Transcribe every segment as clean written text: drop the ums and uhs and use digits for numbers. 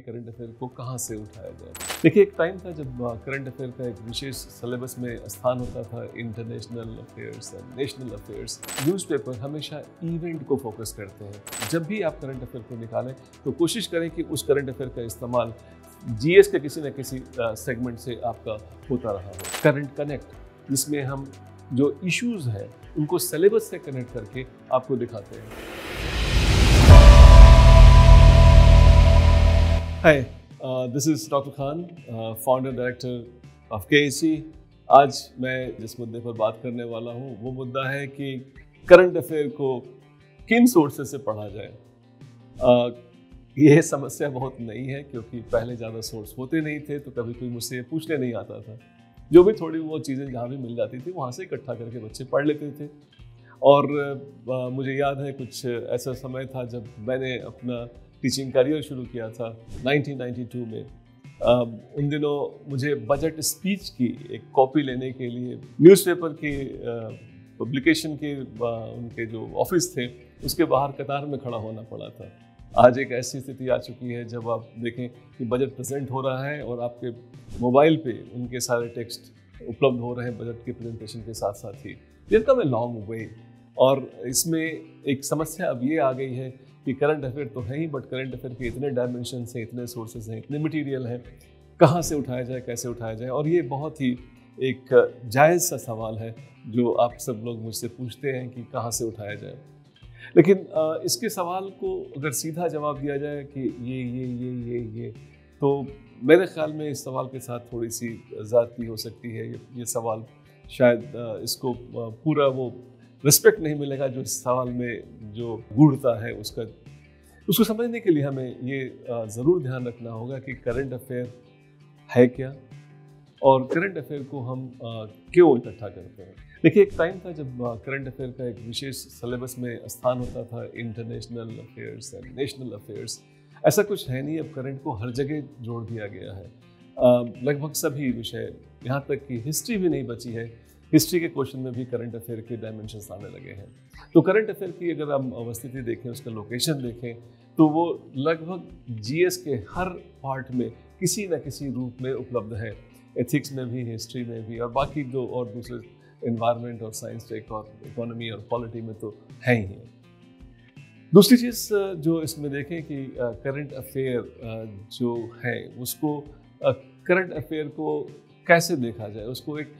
Current affair को कहाँ से उठाया जाए। देखिए, एक टाइम था जब करंट अफेयर का एक विशेष सिलेबस में स्थान होता था, international affairs and national affairs. Newspaper हमेशा इवेंट को फोकस करते हैं। जब भी आप करंट अफेयर को निकालें तो कोशिश करें कि उस करंट अफेयर का इस्तेमाल जीएस के किसी न किसी सेगमेंट से आपका होता रहा हो। करंट कनेक्ट, जिसमें हम जो इश्यूज़ हैं उनको सिलेबस से कनेक्ट करके आपको दिखाते हैं। Hi, this is Dr. Khan, founder director of KAC। आज मैं जिस मुद्दे पर बात करने वाला हूँ वो मुद्दा है कि करंट अफेयर को किन सोर्सेज से पढ़ा जाए। ये समस्या बहुत नई है क्योंकि पहले ज़्यादा सोर्स होते नहीं थे, तो कभी कोई मुझसे पूछने नहीं आता था। जो भी थोड़ी वो चीज़ें जहाँ भी मिल जाती थी वहाँ से इकट्ठा करके बच्चे पढ़ लेते थे। और मुझे याद है कुछ ऐसा समय था जब मैंने अपना टीचिंग करियर शुरू किया था 1992 में। उन दिनों मुझे बजट स्पीच की एक कॉपी लेने के लिए न्यूज़पेपर की पब्लिकेशन के उनके जो ऑफिस थे उसके बाहर कतार में खड़ा होना पड़ा था। आज एक ऐसी स्थिति आ चुकी है जब आप देखें कि बजट प्रेजेंट हो रहा है और आपके मोबाइल पे उनके सारे टेक्स्ट उपलब्ध हो रहे हैं बजट के प्रेजेंटेशन के साथ साथ ही। There come a long way. और इसमें एक समस्या अब ये आ गई है कि करंट अफेयर तो है ही, बट करंट अफेयर के इतने डायमेंशन हैं, इतने सोर्सेज हैं, इतने मटेरियल हैं, कहाँ से उठाया जाए, कैसे उठाया जाए। और ये बहुत ही एक जायज़ सा सवाल है जो आप सब लोग मुझसे पूछते हैं कि कहाँ से उठाया जाए। लेकिन इसके सवाल को अगर सीधा जवाब दिया जाए कि ये तो मेरे ख्याल में इस सवाल के साथ थोड़ी सी ज़्यादती हो सकती है। ये सवाल शायद इसको पूरा वो रिस्पेक्ट नहीं मिलेगा जो इस सवाल में जो गूढ़ता है उसको समझने के लिए हमें ये ज़रूर ध्यान रखना होगा कि करंट अफेयर है क्या और करंट अफेयर को हम क्यों इकट्ठा करते हैं। देखिए, एक टाइम था जब करंट अफेयर का एक विशेष सिलेबस में स्थान होता था, international affairs and national affairs. ऐसा कुछ है नहीं, अब करंट को हर जगह जोड़ दिया गया है। लगभग सभी विषय, यहाँ तक कि हिस्ट्री भी नहीं बची है, हिस्ट्री के क्वेश्चन में भी करंट अफेयर के डायमेंशंस आने लगे हैं। तो करंट अफेयर की अगर हम अवस्थिति देखें, उसका लोकेशन देखें, तो वो लगभग जीएस के हर पार्ट में किसी न किसी रूप में उपलब्ध है। एथिक्स में भी, हिस्ट्री में भी, और बाकी जो और दूसरे एनवायरनमेंट और साइंस टेक और इकोनॉमी और पॉलिटी में तो है ही है। दूसरी चीज़ जो इसमें देखें कि करंट अफेयर जो है उसको करंट अफेयर को कैसे देखा जाए, उसको एक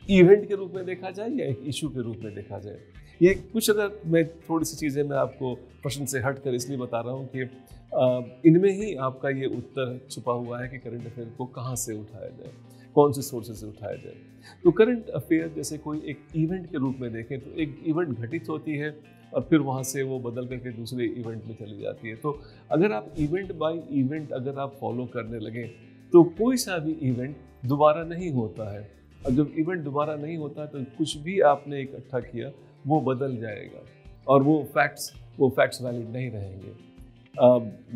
इवेंट के रूप में देखा जाए या एक इशू के रूप में देखा जाए। ये कुछ अगर मैं थोड़ी सी चीज़ें मैं आपको प्रश्न से हट कर इसलिए बता रहा हूँ कि इनमें ही आपका ये उत्तर छुपा हुआ है कि करंट अफेयर को कहाँ से उठाया जाए, कौन से सोर्सेज से उठाया जाए। तो करंट अफेयर जैसे कोई एक इवेंट के रूप में देखें तो एक इवेंट घटित होती है और फिर वहाँ से वो बदल करके दूसरे इवेंट में चली जाती है। तो अगर आप इवेंट बाय इवेंट अगर आप फॉलो करने लगें तो कोई सा भी इवेंट दोबारा नहीं होता है। और जब इवेंट दोबारा नहीं होता तो कुछ भी आपने इकट्ठा किया वो बदल जाएगा और वो फैक्ट्स वैलिड नहीं रहेंगे।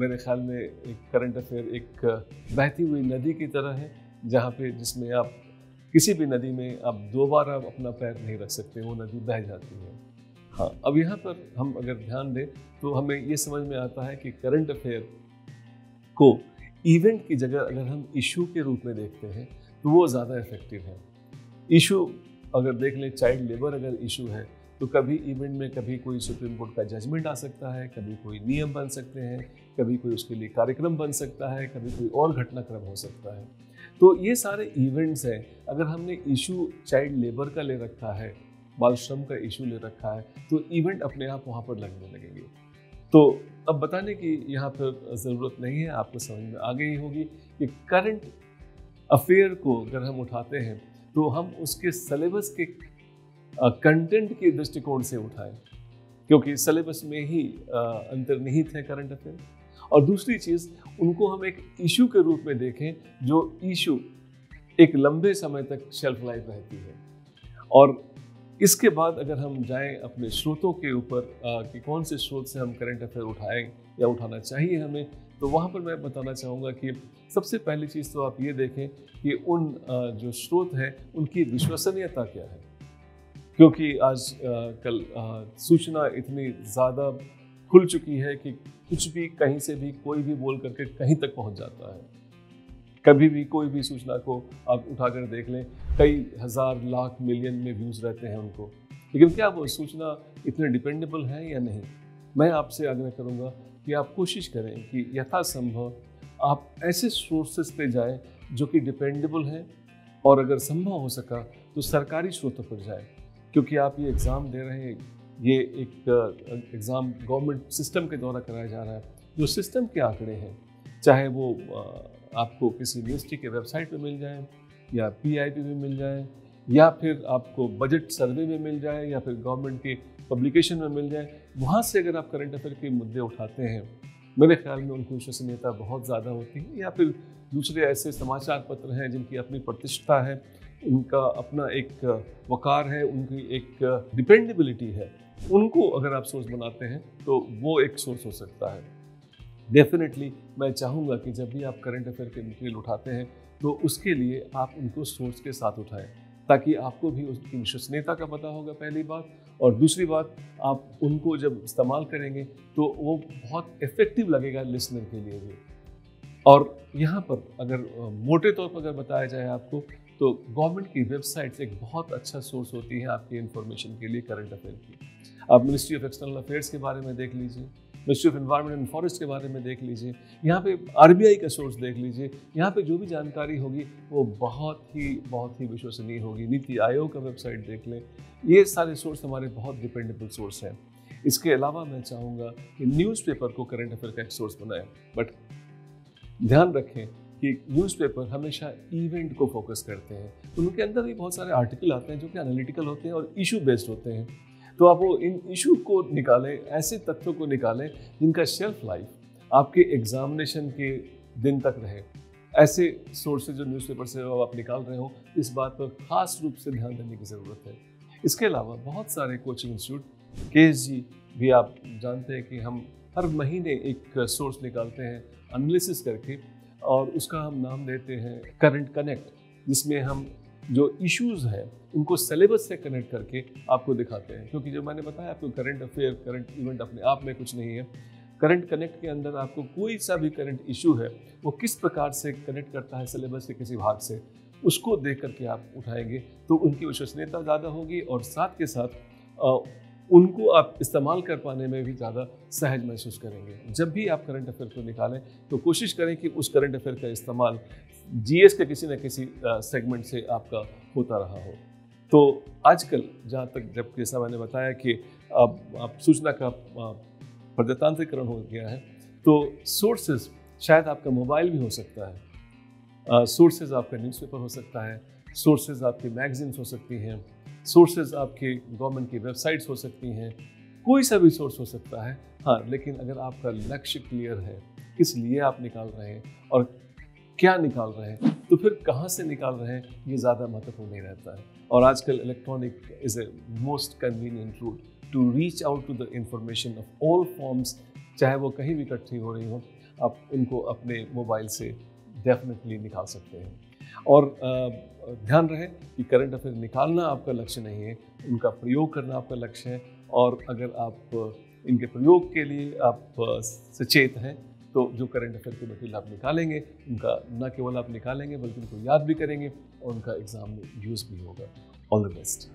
मेरे ख्याल में एक करंट अफेयर एक बहती हुई नदी की तरह है जिसमें आप किसी भी नदी में आप दोबारा अपना पैर नहीं रख सकते, वो नदी बह जाती है। हाँ, अब यहाँ पर हम अगर ध्यान दें तो हमें ये समझ में आता है कि करंट अफेयर को इवेंट की जगह अगर हम इशू के रूप में देखते हैं तो वो ज़्यादा इफेक्टिव है। इशू अगर देख लें, चाइल्ड लेबर अगर इशू है तो कभी इवेंट में कभी कोई सुप्रीम कोर्ट का जजमेंट आ सकता है, कभी कोई नियम बन सकते हैं, कभी कोई उसके लिए कार्यक्रम बन सकता है, कभी कोई और घटनाक्रम हो सकता है। तो ये सारे इवेंट्स हैं। अगर हमने इशू चाइल्ड लेबर का ले रखा है, बाल श्रम का इशू ले रखा है, तो इवेंट अपने आप वहाँ पर लगने लगेंगे। तो अब बताने की यहाँ पर ज़रूरत नहीं है, आपको समझ में आ गई होगी कि करंट अफेयर को अगर हम उठाते हैं तो हम उसके सिलेबस के कंटेंट के दृष्टिकोण से उठाएं, क्योंकि सिलेबस में ही अंतर्निहित है करंट अफेयर। और दूसरी चीज़, उनको हम एक इशू के रूप में देखें जो इशू एक लंबे समय तक शेल्फ लाइफ रहती है। और इसके बाद अगर हम जाएं अपने स्रोतों के ऊपर कि कौन से स्रोत से हम करंट अफेयर उठाएं या उठाना चाहिए हमें, तो वहाँ पर मैं बताना चाहूँगा कि सबसे पहली चीज़ तो आप ये देखें कि उन जो स्रोत हैं उनकी विश्वसनीयता क्या है। क्योंकि आज कल सूचना इतनी ज़्यादा खुल चुकी है कि कुछ भी कहीं से भी कोई भी बोल करके कहीं तक पहुंच जाता है। कभी भी कोई भी सूचना को आप उठाकर देख लें, कई हज़ार लाख मिलियन में व्यूज़ रहते हैं उनको, लेकिन क्या वो सूचना इतने डिपेंडेबल है या नहीं? मैं आपसे आग्रह करूंगा कि आप कोशिश करें कि यथासंभव आप ऐसे सोर्सेस पे जाएं जो कि डिपेंडेबल हैं, और अगर संभव हो सका तो सरकारी स्रोतों पर जाएं, क्योंकि आप ये एग्ज़ाम दे रहे हैं, ये एक एग्ज़ाम गवर्नमेंट सिस्टम के द्वारा कराया जा रहा है। जो सिस्टम के आंकड़े हैं, चाहे वो आपको किसी यूनिवर्सिटी के वेबसाइट पे मिल जाए, या PIB में मिल जाए, या फिर आपको बजट सर्वे में मिल जाए, या फिर गवर्नमेंट की पब्लिकेशन में मिल जाए, वहाँ से अगर आप करंट अफेयर के मुद्दे उठाते हैं, मेरे ख्याल में उनकी विश्वसनीयता बहुत ज़्यादा होती है। या फिर दूसरे ऐसे समाचार पत्र हैं जिनकी अपनी प्रतिष्ठा है, उनका अपना एक वकार है, उनकी एक डिपेंडेबिलिटी है, उनको अगर आप सोर्स बनाते हैं तो वो एक सोर्स हो सकता है। डेफिनेटली मैं चाहूँगा कि जब भी आप करंट अफेयर के मटेरियल उठाते हैं तो उसके लिए आप उनको सोर्स के साथ उठाएं, ताकि आपको भी उसकी विश्वसनीयता का पता होगा, पहली बात। और दूसरी बात, आप उनको जब इस्तेमाल करेंगे तो वो बहुत इफ़ेक्टिव लगेगा लिसनर के लिए भी। और यहाँ पर अगर मोटे तौर पर अगर बताया जाए आपको, तो गवर्नमेंट की वेबसाइट्स एक बहुत अच्छा सोर्स होती है आपकी इन्फॉर्मेशन के लिए करंट अफेयर की। आप मिनिस्ट्री ऑफ एक्सटर्नल अफेयर्स के बारे में देख लीजिए, ministry of environment and forest के बारे में देख लीजिए, यहाँ पे RBI का सोर्स देख लीजिए। यहाँ पे जो भी जानकारी होगी वो बहुत ही विश्वसनीय होगी। नीति आयोग का वेबसाइट देख लें, ये सारे सोर्स हमारे बहुत डिपेंडेबल सोर्स हैं। इसके अलावा मैं चाहूँगा कि न्यूज़पेपर को करंट अफेयर का एक सोर्स बनाएं, बट ध्यान रखें कि न्यूज़पेपर हमेशा इवेंट को फोकस करते हैं। उनके अंदर भी बहुत सारे आर्टिकल आते हैं जो कि एनालिटिकल होते हैं और इशू बेस्ड होते हैं। तो आप वो इन इशू को निकालें, ऐसे तथ्यों को निकालें जिनका शेल्फ लाइफ आपके एग्जामिनेशन के दिन तक रहे। ऐसे सोर्सेज जो न्यूज़पेपर से आप निकाल रहे हो, इस बात पर खास रूप से ध्यान देने की ज़रूरत है। इसके अलावा बहुत सारे कोचिंग इंस्टीट्यूट, KSG भी आप जानते हैं कि हम हर महीने एक सोर्स निकालते हैं एनालिसिस करके, और उसका हम नाम देते हैं करंट कनेक्ट, जिसमें हम जो इश्यूज़ हैं उनको सिलेबस से कनेक्ट करके आपको दिखाते हैं। क्योंकि जो मैंने बताया आपको, करंट अफेयर, करंट इवेंट अपने आप में कुछ नहीं है। करंट कनेक्ट के अंदर आपको कोई सा भी करंट इशू है वो किस प्रकार से कनेक्ट करता है सिलेबस के किसी भाग से, उसको देख करके आप उठाएंगे तो उनकी विश्वसनीयता ज़्यादा होगी, और साथ के साथ उनको आप इस्तेमाल कर पाने में भी ज़्यादा सहज महसूस करेंगे। जब भी आप करंट अफेयर को निकालें तो कोशिश करें कि उस करंट अफेयर का इस्तेमाल GS के किसी न किसी सेगमेंट से आपका होता रहा हो। तो आजकल जहाँ तक, जब जैसा मैंने बताया कि अब सूचना का प्रजातांत्रिकरण हो गया है, तो सोर्सेज शायद आपका मोबाइल भी हो सकता है, सोर्सेज आपका न्यूज़पेपर हो सकता है, सोर्सेज आपकी मैगजीन्स हो सकती हैं, सोर्सेज आपके गवर्नमेंट की वेबसाइट्स हो सकती हैं, कोई सा भी सोर्स हो सकता है। हाँ, लेकिन अगर आपका लक्ष्य क्लियर है, किस लिए आप निकाल रहे हैं और क्या निकाल रहे हैं, तो फिर कहाँ से निकाल रहे हैं, ये ज़्यादा महत्वपूर्ण नहीं रहता है। और आजकल electronic is a most convenient route to reach out to the information of all forms, चाहे वो कहीं भी इकट्ठी हो रही हो, आप उनको अपने मोबाइल से डेफिनेटली निकाल सकते हैं। और ध्यान रहे कि करंट अफेयर निकालना आपका लक्ष्य नहीं है, उनका प्रयोग करना आपका लक्ष्य है। और अगर आप इनके प्रयोग के लिए आप सचेत हैं, तो जो करंट अफेयर के मटेरियल आप निकालेंगे, उनका न केवल आप निकालेंगे बल्कि उनको याद भी करेंगे, और उनका एग्ज़ाम में यूज़ भी होगा। All the best.